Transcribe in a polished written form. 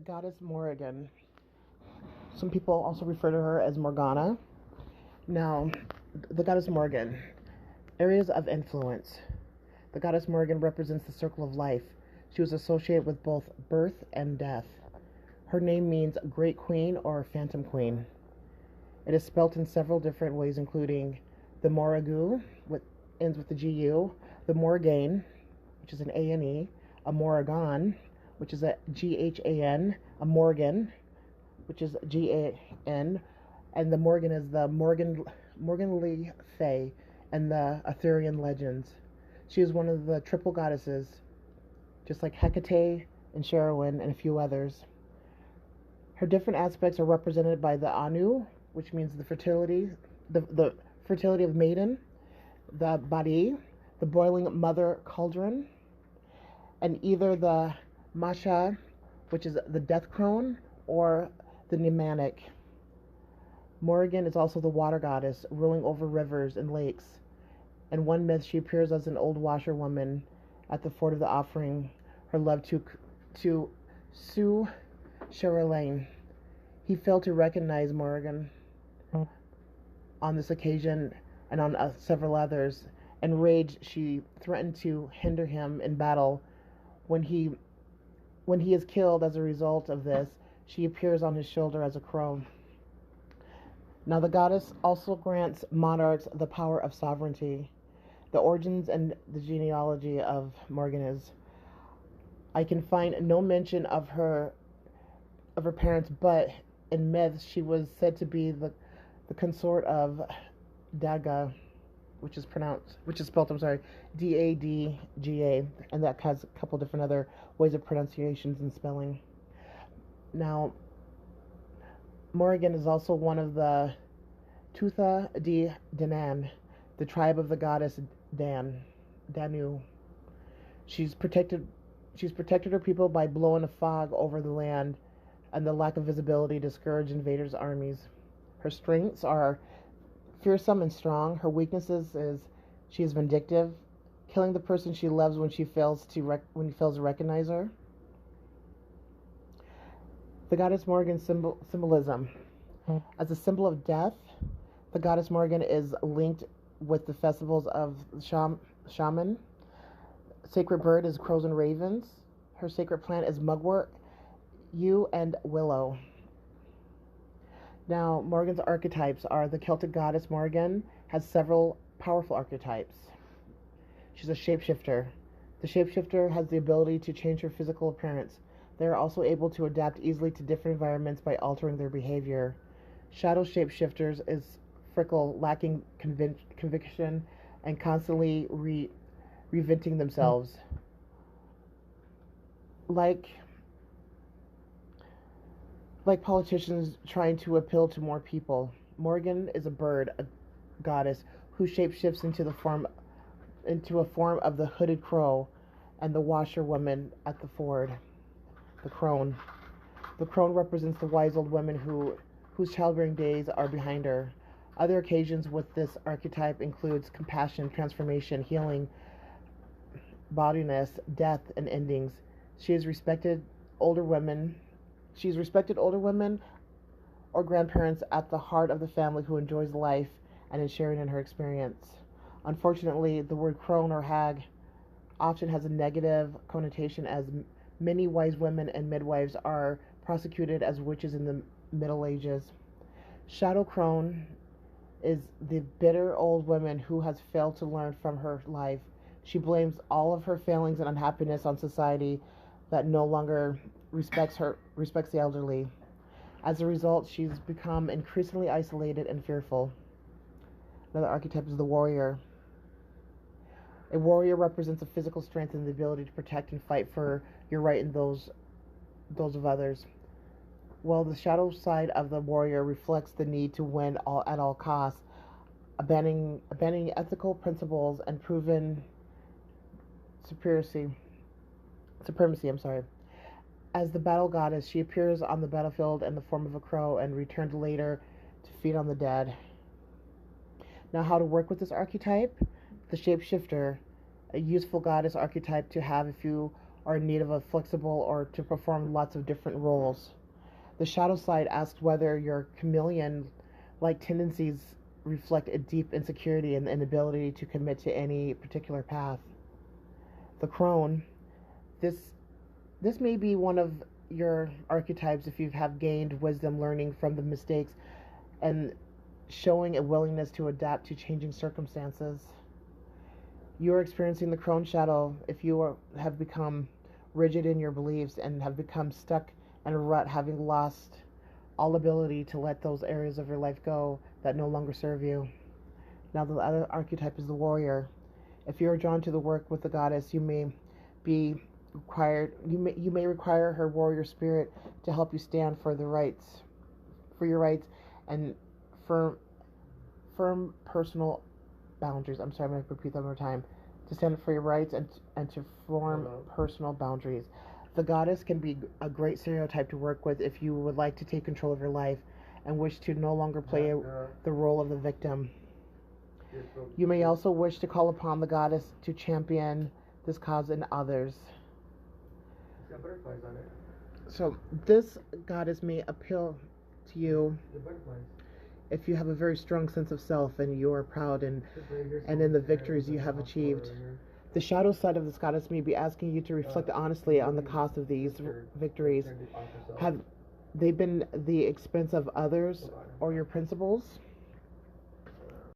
Goddess Morrigan. Some people also refer to her as Morgana. Now, the Goddess Morrigan. Areas of influence. The Goddess Morrigan represents the circle of life. She was associated with both birth and death. Her name means Great Queen or Phantom Queen. It is spelt in several different ways, including the Morrigu, which ends with the GU, the Morgaine, which is an A-N-E, a Morrigan, which is a G-H-A-N, a Morgan, which is G-A-N, and the Morgan is the Morganly Fae and the Arthurian legends. She is one of the triple goddesses, just like Hecate and Sherwin and a few others. Her different aspects are represented by the Anu, which means the fertility of maiden, the Bari, the boiling mother cauldron, and either the Masha, which is the death crone, or the Mnemonic. Morrigan is also the water goddess, ruling over rivers and lakes. In one myth, she appears as an old washerwoman at the fort of the offering her love to Sue Cherelaine. He failed to recognize Morrigan on this occasion and on several others. Enraged, she threatened to hinder him in battle. When he is killed as a result of this, she appears on his shoulder as a crow. Now, the goddess also grants monarchs the power of sovereignty. The origins and the genealogy of Morrigan is, I can find no mention of her parents, but in myths she was said to be the consort of Daga, which is spelled D-A-D-G-A, and that has a couple different other ways of pronunciations and spelling. Now, Morrigan is also one of the Tutha di Danann, the tribe of the goddess Danu. She's protected her people by blowing a fog over the land, and the lack of visibility discouraged invaders' armies. Her strengths are fearsome and strong. Her weaknesses is she is vindictive, killing the person she loves when he fails to recognize her. The Goddess Morrigan symbolism. As a symbol of death, the Goddess Morrigan is linked with the festivals of shaman. Sacred bird is crows and ravens. Her sacred plant is mugwort, yew, and willow. Now, Morrigan's archetypes are the Celtic goddess Morrigan has several powerful archetypes. She's a shapeshifter. The shapeshifter has the ability to change her physical appearance. They are also able to adapt easily to different environments by altering their behavior. Shadow shapeshifters is fickle, lacking conviction, and constantly reinventing themselves. Like politicians trying to appeal to more people. Morrigan is a bird, a goddess, who shapeshifts into a form of the hooded crow and the washerwoman at the ford. The crone. The crone represents the wise old woman whose childbearing days are behind her. Other occasions with this archetype includes compassion, transformation, healing, bodiness, death, and endings. She is respected older women or grandparents at the heart of the family who enjoys life and is sharing in her experience. Unfortunately, the word crone or hag often has a negative connotation, as many wise women and midwives are prosecuted as witches in the Middle Ages. Shadow crone is the bitter old woman who has failed to learn from her life. She blames all of her failings and unhappiness on society that no longer respects the elderly. As a result, she's become increasingly isolated and fearful. Another archetype is the warrior. A warrior represents a physical strength and the ability to protect and fight for your right and those of others. While the shadow side of the warrior reflects the need to win at all costs, abandoning ethical principles and proven supremacy. As the battle goddess, she appears on the battlefield in the form of a crow and returns later to feed on the dead. Now, how to work with this archetype? The shapeshifter, a useful goddess archetype to have if you are in need of a flexible or to perform lots of different roles. The shadow side asks whether your chameleon-like tendencies reflect a deep insecurity and inability to commit to any particular path. The crone, this may be one of your archetypes if you have gained wisdom learning from the mistakes and showing a willingness to adapt to changing circumstances. You are experiencing the crone shadow if you have become rigid in your beliefs and have become stuck in a rut, having lost all ability to let those areas of your life go that no longer serve you. Now the other archetype is the warrior. If you are drawn to the work with the goddess, you may require her warrior spirit to help you stand for your rights and firm personal boundaries. I'm sorry, I'm going to repeat that one more time. To stand for your rights and to form personal boundaries. The goddess can be a great stereotype to work with if you would like to take control of your life and wish to no longer play the role of the victim. You may also wish to call upon the goddess to champion this cause in others. It's got butterflies on it. So this goddess may appeal to you The butterflies. if you have a very strong sense of self and you are proud and in the victories you have achieved. The shadow side of this goddess may be asking you to reflect honestly on the cost of these victories. Have they been the expense of others or your principles?